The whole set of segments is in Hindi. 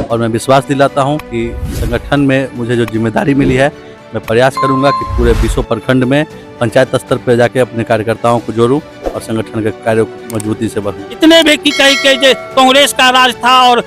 और मैं विश्वास दिलाता हूं कि संगठन में मुझे जो जिम्मेदारी मिली है, मैं प्रयास करूंगा कि पूरे 20 प्रखंड में पंचायत स्तर पर जाके अपने कार्यकर्ताओं को जोड़ूं और संगठन के कार्यों को मजबूती से बढ़ाऊं। इतने भी की कहे कांग्रेस का राज था और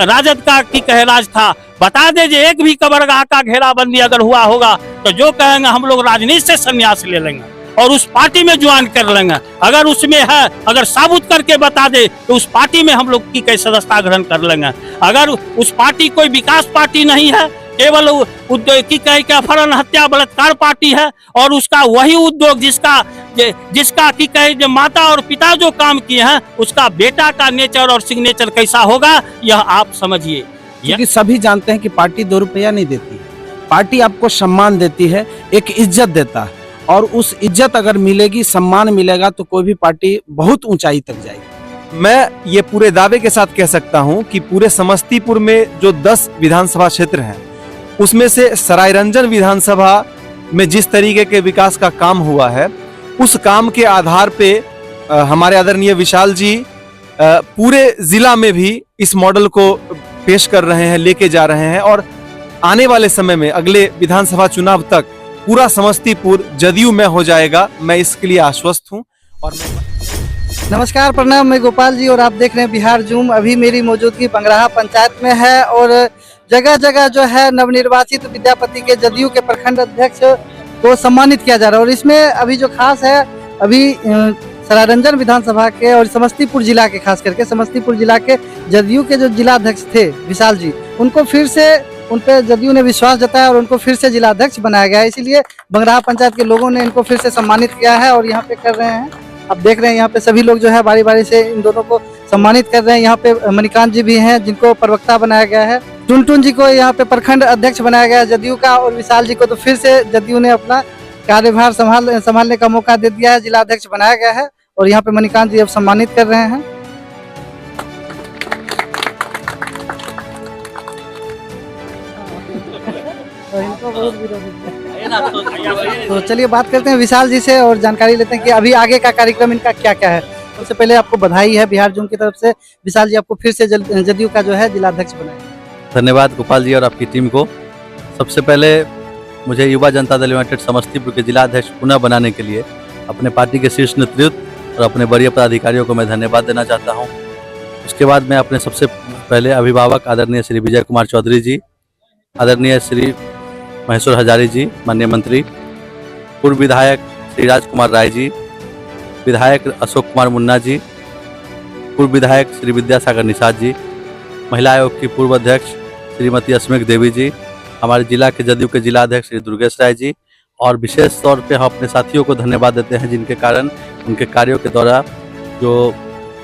राजद का की कहे राज था, बता दे जो एक भी कबरगाह का घेराबंदी अगर हुआ होगा तो जो कहेंगे हम लोग राजनीति से संन्यास ले लेंगे और उस पार्टी में ज्वाइन कर लेंगे। अगर उसमें है, अगर साबुत करके बता दे तो उस पार्टी में हम लोग की कई सदस्यता ग्रहण कर लेंगे। अगर उस पार्टी कोई विकास पार्टी नहीं है, केवल उद्योग की कहे क्या अपहरण हत्या बलात्कार पार्टी है और उसका वही उद्योग जिसका की कहे जो माता और पिता जो काम किए हैं उसका बेटा का नेचर और सिग्नेचर कैसा होगा, यह आप समझिए। क्योंकि सभी जानते हैं कि पार्टी 2 रुपया नहीं देती, पार्टी आपको सम्मान देती है, एक इज्जत देता है और उस इज्जत अगर मिलेगी, सम्मान मिलेगा तो कोई भी पार्टी बहुत ऊंचाई तक जाएगी। मैं ये पूरे दावे के साथ कह सकता हूं कि पूरे समस्तीपुर में जो 10 विधानसभा क्षेत्र हैं उसमें से सरायरंजन विधानसभा में जिस तरीके के विकास का काम हुआ है, उस काम के आधार पे हमारे आदरणीय विशाल जी पूरे जिला में भी इस मॉडल को पेश कर रहे हैं, लेके जा रहे हैं और आने वाले समय में अगले विधानसभा चुनाव तक पूरा समस्तीपुर जदयू में हो जाएगा। मैं इसके लिए आश्वस्त हूं। और नमस्कार, प्रणाम, मैं गोपाल जी और आप देख रहे हैं बिहार जूम। अभी मेरी मौजूदगी बंगराहा पंचायत में है और जगह जगह जो है नवनिर्वाचित विद्यापति के जदयू के प्रखंड अध्यक्ष को सम्मानित किया जा रहा है। और इसमें अभी जो खास है, अभी सरायरंजन विधानसभा के और समस्तीपुर जिला के, खास करके समस्तीपुर जिला के जदयू के जो जिला अध्यक्ष थे विशाल जी, उनको फिर से उन पे जदयू ने विश्वास जताया और उनको फिर से जिला अध्यक्ष बनाया गया है। इसीलिए बंगराहा पंचायत के लोगों ने इनको फिर से सम्मानित किया है और यहाँ पे कर रहे हैं। आप देख रहे हैं यहाँ पे सभी लोग जो है बारी बारी से इन दोनों को सम्मानित कर रहे हैं। यहाँ पे मणिकांत जी भी हैं जिनको प्रवक्ता बनाया गया है, टुनटुन जी को यहाँ पे प्रखंड अध्यक्ष बनाया गया है जदयू का, और विशाल जी को तो फिर से जदयू ने अपना कार्यभार संभालने का मौका दे दिया है, जिला अध्यक्ष बनाया गया है। और यहाँ पे मणिकांत जी अब सम्मानित कर रहे हैं। तो चलिए बात करते हैं विशाल जी से और जानकारी लेते हैं कि अभी आगे का कार्यक्रम इनका क्या क्या है। सबसे पहले आपको बधाई है बिहार जूम की तरफ से, विशाल जी आपको फिर से जदयू का जो है जिला अध्यक्ष बनाया। धन्यवाद गोपाल जी और आपकी टीम को। सबसे पहले मुझे युवा जनता दल यूनाइटेड समस्तीपुर के जिला अध्यक्ष पुनः बनाने के लिए अपने पार्टी के शीर्ष नेतृत्व और अपने वरीय पदाधिकारियों को मैं धन्यवाद देना चाहता हूं। उसके बाद मैं अपने सबसे पहले अभिभावक आदरणीय श्री विजय कुमार चौधरी जी, आदरणीय श्री महेश्वर हजारी जी माननीय मंत्री, पूर्व विधायक श्री राजकुमार राय जी, विधायक अशोक कुमार मुन्ना जी, पूर्व विधायक श्री विद्यासागर निषाद जी, महिला आयोग की पूर्व अध्यक्ष श्रीमती अस्मिक देवी जी, हमारे जिला के जदयू के जिला अध्यक्ष श्री दुर्गेश राय जी, और विशेष तौर पे हम अपने साथियों को धन्यवाद देते हैं जिनके कारण उनके कार्यों के द्वारा जो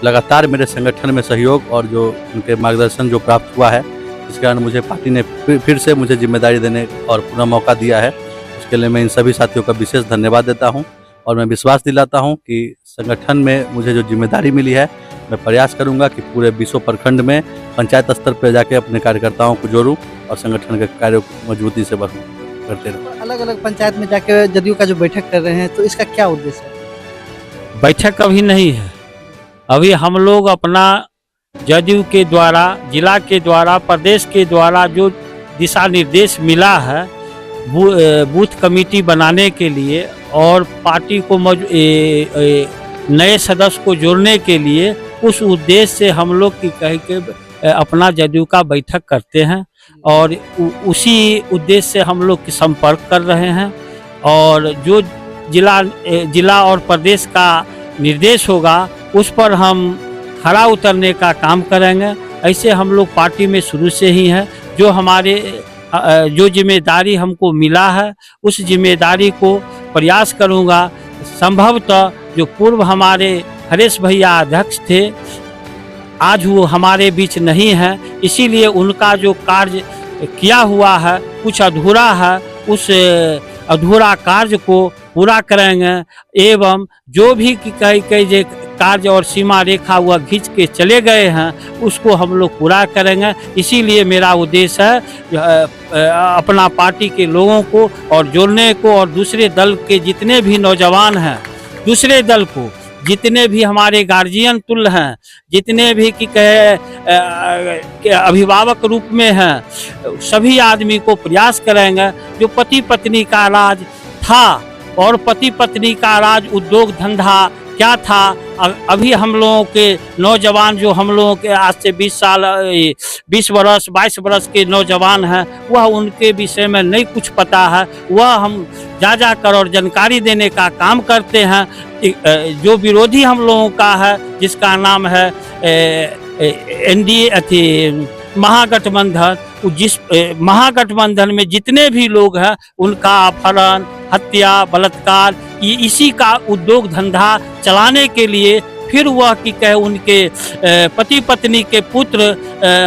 लगातार मेरे संगठन में सहयोग और जो उनके मार्गदर्शन जो प्राप्त हुआ है, इस कारण मुझे पार्टी ने फिर से मुझे जिम्मेदारी देने और पूरा मौका दिया है। उसके लिए मैं इन सभी साथियों का विशेष धन्यवाद देता हूं और मैं विश्वास दिलाता हूं कि संगठन में मुझे जो जिम्मेदारी मिली है, मैं प्रयास करूंगा कि पूरे 20 प्रखंड में पंचायत स्तर पर जाके अपने कार्यकर्ताओं को जोड़ूं और संगठन के कार्यों को मजबूती से करते रहूं। अलग अलग पंचायत में जाके जदयू का जो बैठक कर रहे हैं, तो इसका क्या उद्देश्य है? बैठक अभी नहीं है, अभी हम लोग अपना जदयू के द्वारा, जिला के द्वारा, प्रदेश के द्वारा जो दिशा निर्देश मिला है बूथ कमेटी बनाने के लिए और पार्टी को नए सदस्य को जोड़ने के लिए, उस उद्देश्य से हम लोग की कह के अपना जदयू का बैठक करते हैं और उसी उद्देश्य से हम लोग की संपर्क कर रहे हैं। और जो जिला और प्रदेश का निर्देश होगा उस पर हम खरा उतरने का काम करेंगे। ऐसे हम लोग पार्टी में शुरू से ही हैं। जो जिम्मेदारी हमको मिला है उस जिम्मेदारी को प्रयास करूंगा। संभवतः जो पूर्व हमारे हरेश भैया अध्यक्ष थे, आज वो हमारे बीच नहीं है, इसीलिए उनका जो कार्य किया हुआ है कुछ अधूरा है, उस अधूरा कार्य को पूरा करेंगे एवं जो भी कई कार्य और सीमा रेखा हुआ खींच के चले गए हैं उसको हम लोग पूरा करेंगे। इसीलिए मेरा उद्देश्य है अपना पार्टी के लोगों को और जोड़ने को और दूसरे दल के जितने भी नौजवान हैं दूसरे दल को जितने भी हमारे गार्जियन तुल्य हैं, जितने भी कि कहे अभिभावक रूप में हैं, सभी आदमी को प्रयास करेंगे। जो पति पत्नी का राज था और पति पत्नी का राज उद्योग धंधा क्या था, अभी हम लोगों के नौजवान जो हम लोगों के आज से 20 वर्ष 22 वर्ष के नौजवान हैं, वह उनके विषय में नहीं कुछ पता है। वह हम जा कर और जानकारी देने का काम करते हैं। जो विरोधी हम लोगों का है, जिसका नाम है एनडीए महागठबंधन, जिस महागठबंधन में जितने भी लोग हैं उनका अपहरण, हत्या, बलात्कार, ये इसी का उद्योग धंधा चलाने के लिए फिर वह की कहे उनके पति पत्नी के पुत्र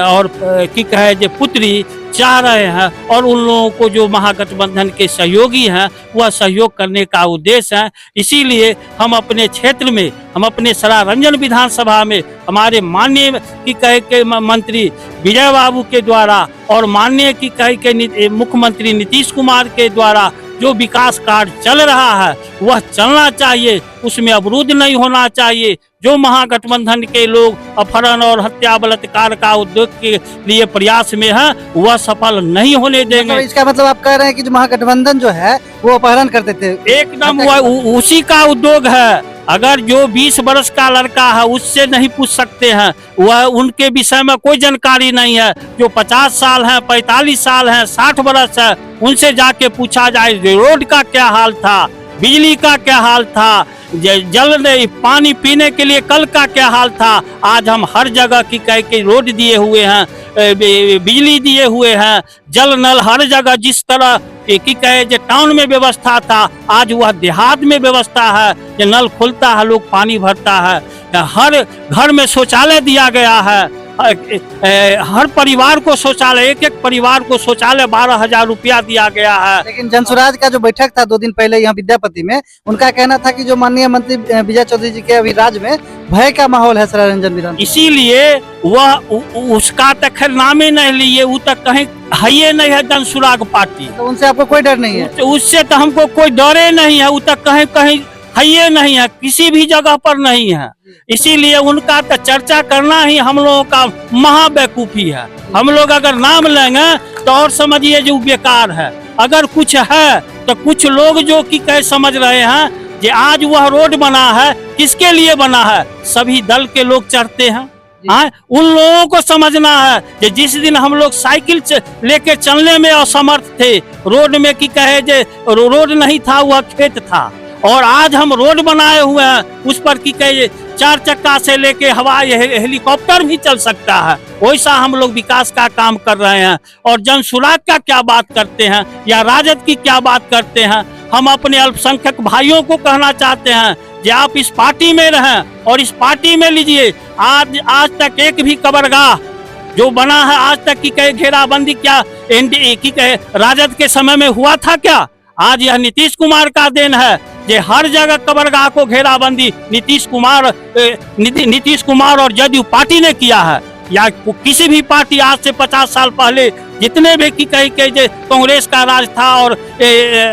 और की कहे जो पुत्री चाह रहे हैं, और उन लोगों को जो महागठबंधन के सहयोगी हैं वह सहयोग करने का उद्देश्य है। इसीलिए हम अपने क्षेत्र में, हम अपने सरायरंजन विधानसभा में हमारे माननीय की कहे के मंत्री विजय बाबू के द्वारा और माननीय की कहे के मुख्यमंत्री नीतीश कुमार के द्वारा जो विकास कार्य चल रहा है वह चलना चाहिए, उसमें अवरुद्ध नहीं होना चाहिए। जो महागठबंधन के लोग अपहरण और हत्या बलात्कार का उद्योग के लिए प्रयास में है वह सफल नहीं होने देंगे। इसका मतलब आप कह रहे हैं कि जो महागठबंधन जो है वो अपहरण करते थे? एकदम उसी का उद्योग है। अगर जो 20 वर्ष का लड़का है उससे नहीं पूछ सकते हैं, वह उनके विषय में कोई जानकारी नहीं है। जो 50 साल है, 45 साल है, 60 वर्ष है, उनसे जाके पूछा जाए रोड का क्या हाल था, बिजली का क्या हाल था, जल पानी पीने के लिए कल का क्या हाल था। आज हम हर जगह की कह के रोड दिए हुए हैं, बिजली दिए हुए हैं, जल नल हर जगह जिस तरह की कहे जो टाउन में व्यवस्था था आज वह देहात में व्यवस्था है। जो नल खुलता है लोग पानी भरता है, हर घर में शौचालय दिया गया है, हर परिवार को शौचालय, एक परिवार को शौचालय 12,000 रुपया दिया गया है। लेकिन जनसुराज का जो बैठक था 2 दिन पहले यहाँ विद्यापति में, उनका कहना था कि जो माननीय मंत्री विजय चौधरी जी के अभी राज में भय का माहौल है सरायरंजन विधान, इसीलिए वह उसका तक खैर नाम ही नहीं लिए, वो तक कहीं है नहीं है जनसुराग पार्टी। तो उनसे आपको कोई डर नहीं है? उससे तो हमको कोई डरे नहीं है, वो तक कहीं कहीं है नहीं है, किसी भी जगह पर नहीं है। इसीलिए उनका तो चर्चा करना ही हम लोगों का महाबेवकूफी है। हम लोग अगर नाम लेंगे तो और समझिए जो बेकार है। अगर कुछ है तो कुछ लोग जो कि कह समझ रहे हैं कि आज वह रोड बना है, किसके लिए बना है? सभी दल के लोग चढ़ते हैं। उन लोगों को समझना है कि जिस दिन हम लोग साइकिल लेके चलने में असमर्थ थे, रोड में की कहे जे रोड नहीं था, वह खेत था, और आज हम रोड बनाए हुए हैं, उस पर की कहे 4 चक्का से लेके हवाई हेलीकॉप्टर भी चल सकता है। वैसा हम लोग विकास का काम कर रहे हैं। और जनसुराग का क्या बात करते हैं या राजद की क्या बात करते हैं? हम अपने अल्पसंख्यक भाइयों को कहना चाहते हैं कि आप इस पार्टी में रहें और इस पार्टी में लीजिए। आज तक एक भी कब्रगाह जो बना है आज तक की कहे घेराबंदी क्या एनडीए की कहे राजद के समय में हुआ था क्या? आज यह नीतीश कुमार का देन है जे हर जगह कब्रगाह को घेराबंदी नीतीश कुमार और जदयू पार्टी ने किया है। या किसी भी पार्टी आज से 50 साल पहले जितने भी की कहे के कांग्रेस का राज था और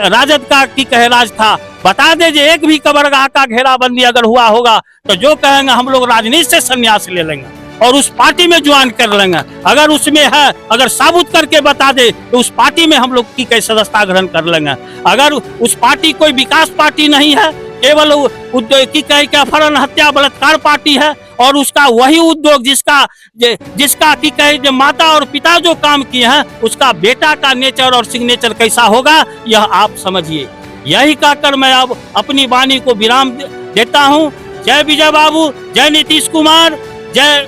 राजद का की कहे राज था, बता दे जे एक भी कब्रगाह का घेराबंदी अगर हुआ होगा तो जो कहेंगे हम लोग राजनीति से संन्यास ले लेंगे और उस पार्टी में ज्वाइन कर लेंगे। अगर उसमें है, अगर साबुत करके बता दे तो उस पार्टी में हम लोग की कई सदस्यता ग्रहण कर लेंगे। अगर उस पार्टी कोई विकास पार्टी नहीं है, केवल उद्योग की कहे अपहरण हत्या बलात्कार पार्टी है, और उसका वही उद्योग जिसका की कहे जो माता और पिता जो काम किए हैं उसका बेटा का नेचर और सिग्नेचर कैसा होगा यह आप समझिए। यही कहकर मैं अब अपनी वाणी को विराम देता हूँ। जय विजय बाबू, जय नीतीश कुमार, जय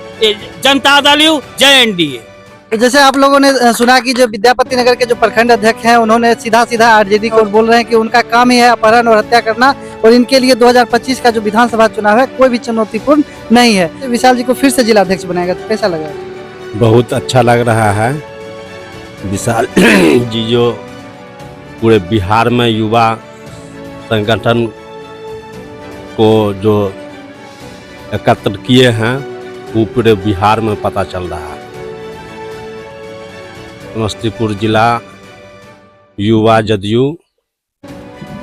जनता दल यू, जय एनडीए। जैसे आप लोगों ने सुना कि जो विद्यापति नगर के जो प्रखंड अध्यक्ष हैं उन्होंने सीधा आरजेडी को बोल रहे हैं कि उनका काम ही है अपहरण और हत्या करना, और इनके लिए 2025 का जो विधानसभा चुनाव है कोई भी चुनौतीपूर्ण नहीं है। विशाल जी को फिर से जिलाध्यक्ष बनाएगा तो कैसा लगा? बहुत अच्छा लग रहा है। विशाल जी जो पूरे बिहार में युवा संगठन को जो एकत्र किए हैं वो पूरे बिहार में पता चल रहा है। समस्तीपुर जिला युवा जदयू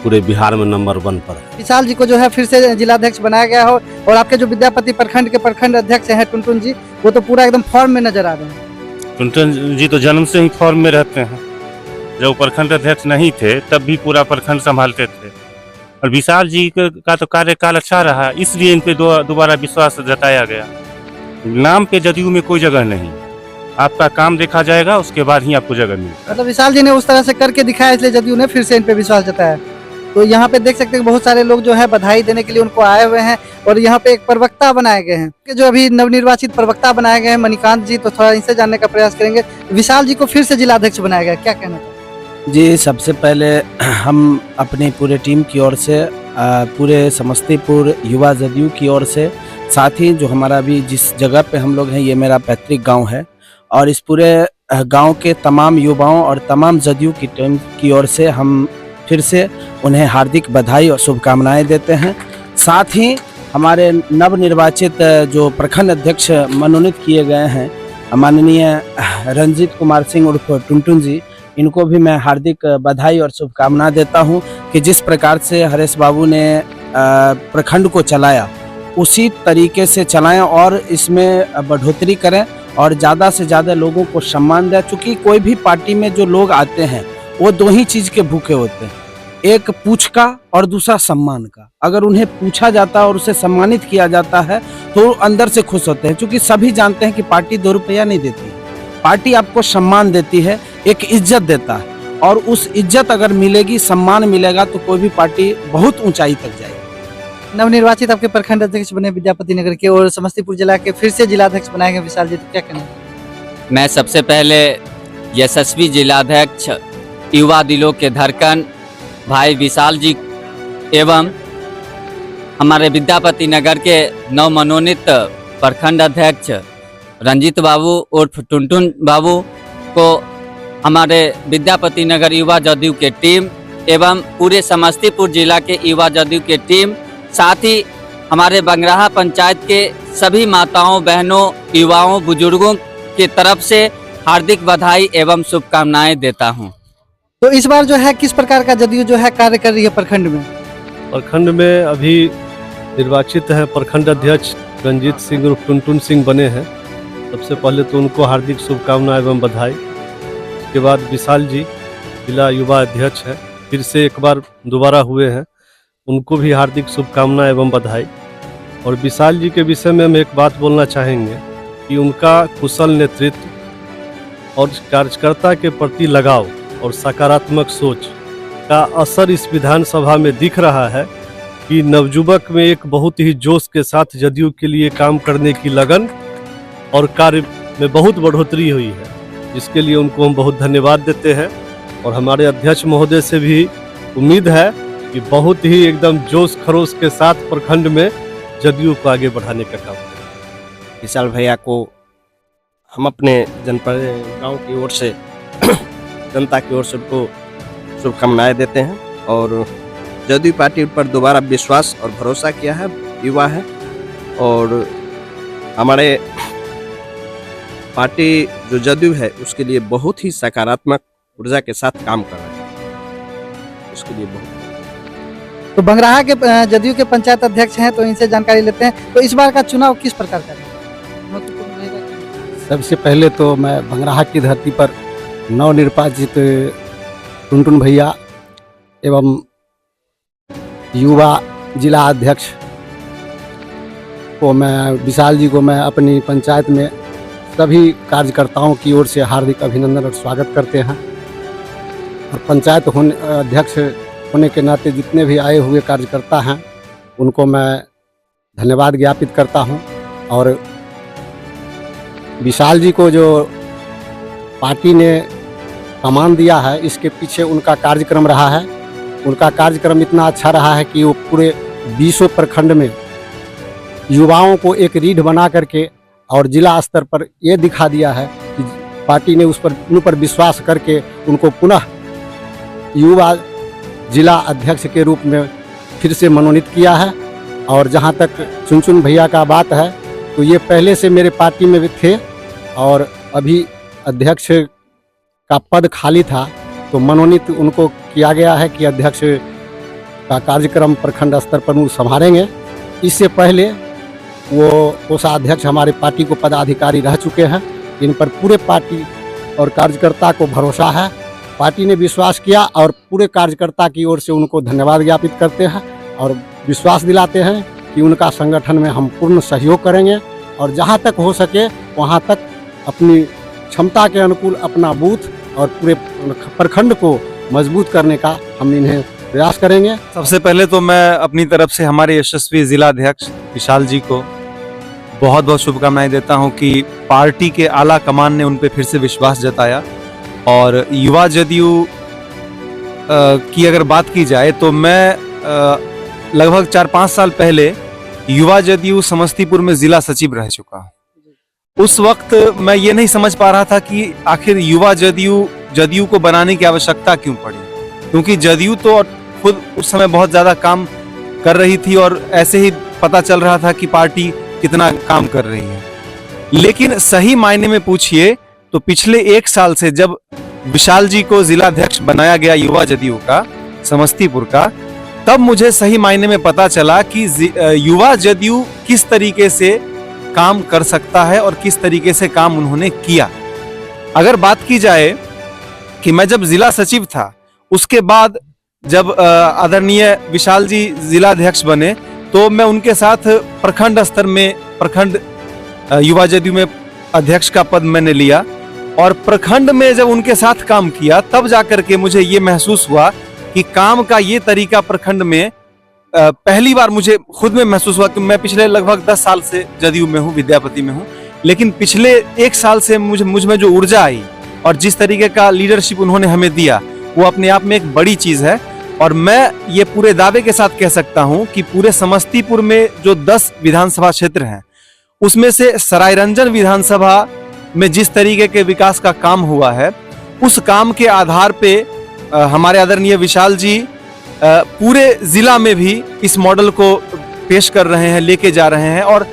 पूरे बिहार में नंबर 1 पर है। विशाल जी को जो है फिर से जिलाध्यक्ष बनाया गया हो, और आपके जो विद्यापति प्रखंड के प्रखंड अध्यक्ष हैं टुनटुन जी, वो तो पूरा एकदम फॉर्म में नजर आ रहे हैं। टुनटुन जी तो जन्म से ही फॉर्म में रहते हैं। जब प्रखंड अध्यक्ष नहीं थे तब भी पूरा प्रखंड संभालते थे, और विशाल जी का तो कार्यकाल अच्छा रहा, इसलिए इन पे दोबारा विश्वास जताया गया। नाम पे जदयू में कोई जगह नहीं, आपका काम देखा जाएगा, उसके बाद ही आपको जगह मिलेगी। मतलब विशाल जी ने उस तरह से करके दिखाया, इसलिए जदयू ने फिर से इन पे विश्वास जताया। तो यहाँ पे देख सकते हैं बहुत सारे लोग जो है बधाई देने के लिए उनको आए हुए हैं, और यहाँ पे एक प्रवक्ता बनाए गए हैं कि जो अभी नवनिर्वाचित प्रवक्ता बनाए गए हैं मणिकांत जी, तो थोड़ा इनसे जानने का प्रयास करेंगे। विशाल जी को फिर से जिलाध्यक्ष बनाया गया, क्या कहना चाहिए? जी, सबसे पहले हम अपनी पूरे टीम की ओर से, पूरे समस्तीपुर युवा जदयू की ओर से, साथ ही जो हमारा अभी जिस जगह पे हम लोग हैं ये मेरा पैतृक गांव है, और इस पूरे गांव के तमाम युवाओं और तमाम जदयू की टीम की ओर से हम फिर से उन्हें हार्दिक बधाई और शुभकामनाएं देते हैं। साथ ही हमारे नवनिर्वाचित जो प्रखंड अध्यक्ष मनोनीत किए गए हैं माननीय रंजीत कुमार सिंह उर्फ टुनटुन जी, इनको भी मैं हार्दिक बधाई और शुभकामना देता हूं कि जिस प्रकार से हरेश बाबू ने प्रखंड को चलाया उसी तरीके से चलाएं और इसमें बढ़ोतरी करें और ज़्यादा से ज़्यादा लोगों को सम्मान दें। चूँकि कोई भी पार्टी में जो लोग आते हैं वो दो ही चीज़ के भूखे होते हैं, एक पूछ का और दूसरा सम्मान का। अगर उन्हें पूछा जाता है और उसे सम्मानित किया जाता है तो अंदर से खुश होते हैं। क्योंकि सभी जानते हैं कि पार्टी 2 रुपया नहीं देती, पार्टी आपको सम्मान देती है, एक इज्जत देता है, और उस इज्जत अगर मिलेगी, सम्मान मिलेगा तो कोई भी पार्टी बहुत ऊंचाई तक जाएगी। नवनिर्वाचित आपके प्रखंड अध्यक्ष बने विद्यापति नगर के, और समस्तीपुर जिला के फिर से जिलाध्यक्ष बनाए गए विशाल जी, तो क्या कहना है? मैं सबसे पहले यशस्वी जिलाध्यक्ष युवा दिलों के धड़कन भाई विशाल जी एवं हमारे विद्यापति नगर के नवमनोनीत प्रखंड अध्यक्ष रंजीत बाबू उर्फ टुनटुन बाबू को हमारे विद्यापति नगर युवा जदयू के टीम एवं पूरे समस्तीपुर जिला के युवा जदयू के टीम, साथ ही हमारे बंगराहा पंचायत के सभी माताओं, बहनों, युवाओं, बुजुर्गों की तरफ से हार्दिक बधाई एवं शुभकामनाएं देता हूं। तो इस बार जो है किस प्रकार का जदयू जो है कार्य कर रही है प्रखंड में? प्रखंड में अभी निर्वाचित है प्रखंड अध्यक्ष रंजीत सिंह उर्फ टुनटुन सिंह बने हैं। सबसे पहले तो उनको हार्दिक शुभकामना एवं बधाई। उसके बाद विशाल जी जिला युवा अध्यक्ष हैं, फिर से एक बार दोबारा हुए हैं, उनको भी हार्दिक शुभकामना एवं बधाई। और विशाल जी के विषय में हम एक बात बोलना चाहेंगे कि उनका कुशल नेतृत्व और कार्यकर्ता के प्रति लगाव और सकारात्मक सोच का असर इस विधानसभा में दिख रहा है कि नवयुवक में एक बहुत ही जोश के साथ जदयू के लिए काम करने की लगन और कार्य में बहुत बढ़ोतरी हुई है, जिसके लिए उनको हम बहुत धन्यवाद देते हैं। और हमारे अध्यक्ष महोदय से भी उम्मीद है कि बहुत ही एकदम जोश खरोश के साथ प्रखंड में जदयू को आगे बढ़ाने का काम करें। विशाल भैया को हम अपने जनपद गांव की ओर से जनता की ओर से उनको शुभकामनाएं देते हैं, और जदयू पार्टी पर दोबारा विश्वास और भरोसा किया है, युवा है, और हमारे पार्टी जो जदयू है उसके लिए बहुत ही सकारात्मक ऊर्जा के साथ काम कर रहे हैं, उसके लिए बहुत। तो बंगराहा के जदयू के पंचायत अध्यक्ष हैं, तो इनसे जानकारी लेते हैं। तो इस बार का चुनाव किस प्रकार का है? सबसे पहले तो मैं बंगराहा की धरती पर नवनिर्वाचित टुनटुन भैया एवं युवा जिला अध्यक्ष को, मैं विशाल जी को मैं अपनी पंचायत में सभी कार्यकर्ताओं की ओर से हार्दिक अभिनंदन और स्वागत करते हैं। और पंचायत अध्यक्ष होने के नाते जितने भी आए हुए कार्यकर्ता हैं उनको मैं धन्यवाद ज्ञापित करता हूं। और विशाल जी को जो पार्टी ने सम्मान दिया है, इसके पीछे उनका कार्यक्रम रहा है। उनका कार्यक्रम इतना अच्छा रहा है कि वो पूरे 20 प्रखंड में युवाओं को एक रीढ़ बना करके और जिला स्तर पर ये दिखा दिया है कि पार्टी ने उन पर विश्वास करके उनको पुनः युवा जिला अध्यक्ष के रूप में फिर से मनोनीत किया है। और जहाँ तक चुनचुन भैया का बात है, तो ये पहले से मेरे पार्टी में भी थे, और अभी अध्यक्ष का पद खाली था तो मनोनीत उनको किया गया है कि अध्यक्ष का कार्यक्रम प्रखंड स्तर पर वो संभालेंगे। इससे पहले वो कोषाध्यक्ष हमारे पार्टी को पदाधिकारी रह चुके हैं। इन पर पूरे पार्टी और कार्यकर्ता को भरोसा है। पार्टी ने विश्वास किया और पूरे कार्यकर्ता की ओर से उनको धन्यवाद ज्ञापित करते हैं और विश्वास दिलाते हैं कि उनका संगठन में हम पूर्ण सहयोग करेंगे और जहां तक हो सके वहां तक अपनी क्षमता के अनुकूल अपना बूथ और पूरे प्रखंड को मजबूत करने का हम इन्हें प्रयास करेंगे। सबसे पहले तो मैं अपनी तरफ से हमारे यशस्वी जिलाध्यक्ष विशाल जी को बहुत बहुत शुभकामनाएं देता हूं कि पार्टी के आला कमान ने उन पे फिर से विश्वास जताया। और युवा जदयू की अगर बात की जाए तो मैं लगभग 4-5 साल पहले युवा जदयू समस्तीपुर में जिला सचिव रह चुका हूं। उस वक्त मैं ये नहीं समझ पा रहा था कि आखिर युवा जदयू को बनाने की आवश्यकता क्यों पड़ी, क्योंकि जदयू तो खुद उस समय बहुत ज्यादा काम कर रही थी और ऐसे ही पता चल रहा था कि पार्टी कितना काम कर रही है। लेकिन सही मायने में पूछिए तो पिछले 1 साल से जब विशाल जी को जिलाध्यक्ष बनाया गया युवा जदयू का समस्तीपुर का, तब मुझे सही मायने में पता चला कि युवा जदयू किस तरीके से काम कर सकता है और किस तरीके से काम उन्होंने किया। अगर बात की जाए कि मैं जब जिला सचिव था उसके बाद जब आदरणीय विशाल जी जिलाध्यक्ष बने तो मैं उनके साथ प्रखंड स्तर में प्रखंड युवा जदयू में अध्यक्ष का पद मैंने लिया और प्रखंड में जब उनके साथ काम किया तब जाकर के मुझे ये महसूस हुआ कि काम का ये तरीका प्रखंड में पहली बार मुझे खुद में महसूस हुआ कि मैं पिछले लगभग 10 साल से जदयू में हूँ, विद्यापति में हूँ, लेकिन पिछले 1 साल से मुझ में जो ऊर्जा आई और जिस तरीके का लीडरशिप उन्होंने हमें दिया वो अपने आप में एक बड़ी चीज है। और मैं ये पूरे दावे के साथ कह सकता हूं कि पूरे समस्तीपुर में जो 10 विधानसभा क्षेत्र हैं उसमें से सरायरंजन विधानसभा में जिस तरीके के विकास का काम हुआ है उस काम के आधार पे हमारे आदरणीय विशाल जी पूरे जिला में भी इस मॉडल को पेश कर रहे हैं, लेके जा रहे हैं और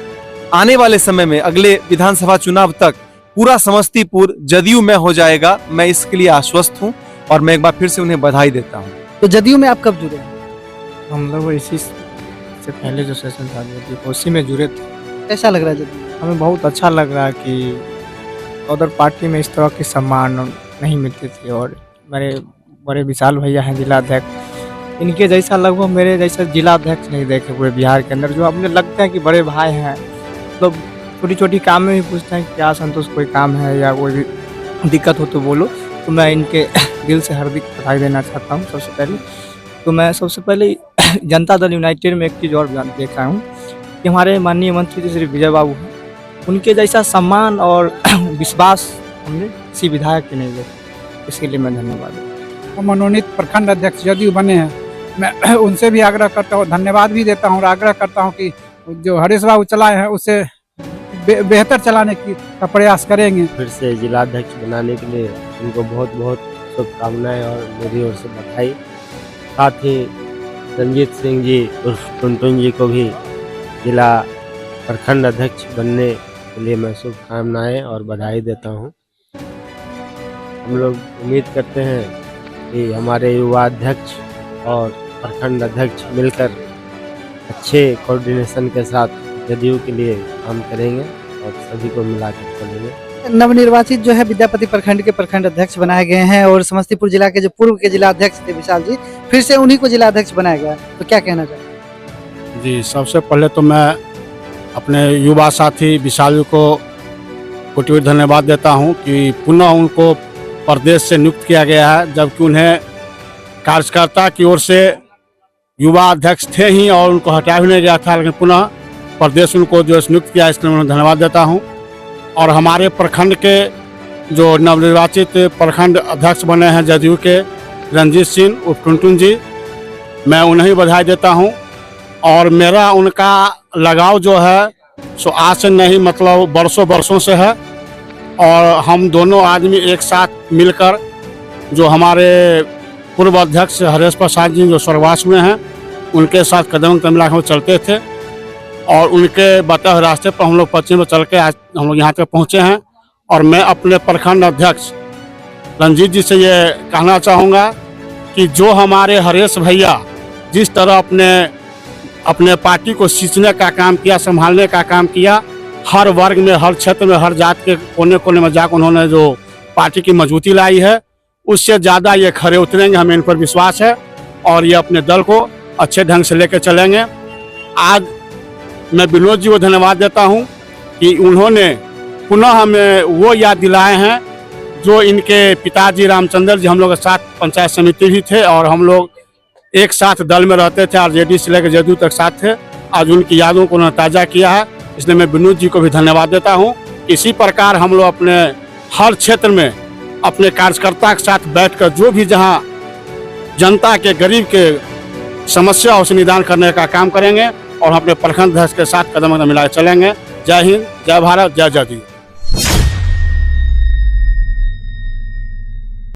आने वाले समय में अगले विधानसभा चुनाव तक पूरा समस्तीपुर जदयू में हो जाएगा। मैं इसके लिए आश्वस्त हूं और मैं एक बार फिर से उन्हें बधाई देता हूं। तो जदयू में आप कब जुड़े? हम लोग इसी से पहले जो सेशन था उसी में जुड़े थे। कैसा लग रहा है जदयू? हमें बहुत अच्छा लग रहा है कि उधर पार्टी में इस तरह की सम्मान नहीं मिलती थी और मेरे बड़े विशाल भैया हैं जिलाध्यक्ष, इनके जैसा लगभग मेरे जैसा जिलाध्यक्ष नहीं देखे पूरे बिहार के अंदर। जो अपने लगता है कि बड़े भाई हैं, तो छोटी छोटी काम में भी पूछते हैं क्या संतोष कोई काम है या कोई भी दिक्कत हो तो बोलो। तो मैं इनके दिल से हार्दिक बधाई देना चाहता हूँ। सबसे पहले तो मैं सबसे पहले जनता दल यूनाइटेड में एक चीज़ और देखा हूँ कि हमारे माननीय मंत्री जी श्री विजय बाबू हैं, उनके जैसा सम्मान और विश्वास हमने किसी विधायक के नहीं देखा। इसके लिए मैं धन्यवाद देता हूँ। मनोनीत प्रखंड अध्यक्ष जदयू बने हैं, मैं उनसे भी आग्रह करता हूँ, धन्यवाद भी देता हूँ और आग्रह करता हूँ कि जो हरीश बाबू चलाए हैं उससे बेहतर चलाने का प्रयास करेंगे। फिर से जिलाध्यक्ष बनाने के लिए उनको बहुत बहुत शुभकामनाएं और मेरी ओर से बधाई। साथ ही रंजीत सिंह जी उर्फ टुनटुन जी को भी जिला प्रखंड अध्यक्ष बनने के लिए मैं शुभकामनाएं और बधाई देता हूं। हम लोग उम्मीद करते हैं कि हमारे युवा अध्यक्ष और प्रखंड अध्यक्ष मिलकर अच्छे कोऑर्डिनेशन के साथ जदयू के लिए काम करेंगे और सभी को मिलाकर चलेंगे। नवनिर्वाचित जो है विद्यापति प्रखंड के प्रखंड अध्यक्ष बनाए गए हैं और समस्तीपुर जिला के जो पूर्व के जिला अध्यक्ष थे विशाल जी, फिर से उन्हीं को जिला अध्यक्ष बनाया गया, तो क्या कहना चाहते? जी, सबसे पहले तो मैं अपने युवा साथी विशाल को कोटि धन्यवाद देता हूं कि पुनः उनको प्रदेश से नियुक्त किया गया है, जबकि उन्हें कार्यकर्ता की ओर से युवा अध्यक्ष थे ही और उनको हटाया भी नहीं गया था, लेकिन पुनः प्रदेश उनको जो नियुक्त किया इसके लिए मैं धन्यवाद देता हूं। और हमारे प्रखंड के जो नवनिर्वाचित प्रखंड अध्यक्ष बने हैं जदयू के रंजीत सिंह उर्फ टुनटुन जी, मैं उन्हें बधाई देता हूं। और मेरा उनका लगाव जो है सो आज से नहीं, मतलब बरसों से है और हम दोनों आदमी एक साथ मिलकर जो हमारे पूर्व अध्यक्ष हरेश प्रसाद जी जो स्वर्गवास हुए हैं उनके साथ कदम मिला हम चलते थे और उनके बताए हुए रास्ते पर हम लोग पश्चिम में चल के आज हम लोग यहाँ तक पहुँचे हैं। और मैं अपने प्रखंड अध्यक्ष रंजीत जी से ये कहना चाहूँगा कि जो हमारे हरेश भैया जिस तरह अपने पार्टी को सींचने का काम किया, संभालने का काम किया, हर वर्ग में, हर क्षेत्र में, हर जात के कोने कोने में जाकर उन्होंने जो पार्टी की मजबूती लाई है, उससे ज़्यादा ये खरे उतरेंगे, हमें इन पर विश्वास है और ये अपने दल को अच्छे ढंग से लेकर चलेंगे। आज मैं विनोद जी को धन्यवाद देता हूँ कि उन्होंने पुनः हमें वो याद दिलाए हैं जो इनके पिताजी रामचंद्र जी हम लोग के साथ पंचायत समिति भी थे और हम लोग एक साथ दल में रहते थे, आरजेडी से लेकर जदयू तक साथ थे। आज उनकी यादों को उन्होंने ताज़ा किया है, इसलिए मैं विनोद जी को भी धन्यवाद देता हूँ। इसी प्रकार हम लोग अपने हर क्षेत्र में अपने कार्यकर्ता के साथ बैठकर जो भी जहाँ जनता के, गरीब के समस्या उसे निदान करने का काम करेंगे और अपने प्रखंड अध्यक्ष के साथ कदम कदम मिलाकर चलेंगे। जय हिंद, जय भारत, जय जदयू।